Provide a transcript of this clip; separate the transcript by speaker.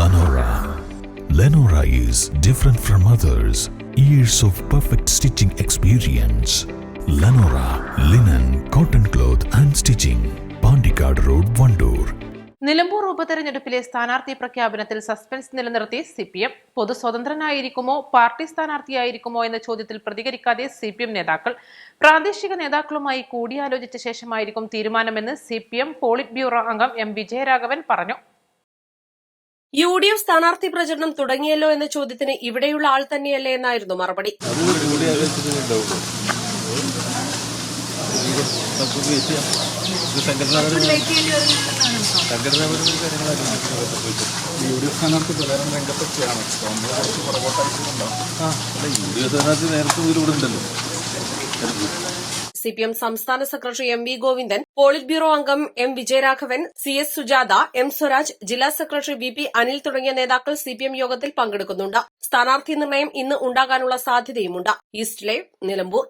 Speaker 1: Lenora. Lenora is different from others. Years of perfect stitching experience. Lenora, linen, cotton cloth and stitching. Pandikad Road, Vandoor.
Speaker 2: Nilambur ഉപതെരഞ്ഞെടുപ്പിലെ സ്ഥാനാർത്ഥി പ്രഖ്യാപനത്തിൽ suspense നിലനിർത്തി CPM. പൊതുസ്വതന്ത്രനായിരിക്കുമോ party സ്ഥാനാർത്ഥിയായിരിക്കുമോ എന്ന ചോദ്യത്തിൽ പ്രതികരിക്കാതെ CPM നേതാക്കൾ. പ്രാദേശിക നേതാക്കളുമായി കൂടിയാലോചിച്ച ശേഷമായിരിക്കും തീരുമാനമെന്ന് സിപിഎം പോളിറ്റ് ബ്യൂറോ അംഗം എം വിജയരാഘവൻ പറഞ്ഞു.
Speaker 3: UDF സ്ഥാനാർത്ഥി പ്രചരണം തുടങ്ങിയല്ലോ എന്ന ചോദ്യത്തിന് ഇവിടെയുള്ള ആൾ തന്നെയല്ലേ എന്നായിരുന്നു മറുപടി. സിപിഎം സംസ്ഥാന secretary MV Govindan, polit bureau അംഗം M Vijayaraghavan, CS Sujatha, M Swaraj, ജില്ലാ സെക്രട്ടറി VP അനിൽ തുടങ്ങിയ നേതാക്കൾ സിപിഎം യോഗത്തിൽ പങ്കെടുക്കുന്നുണ്ട്. സ്ഥാനാർത്ഥി നിർണയം ഇന്ന് ഉണ്ടാകാനുള്ള സാധ്യതയുമുണ്ട്. East live, Nilambur.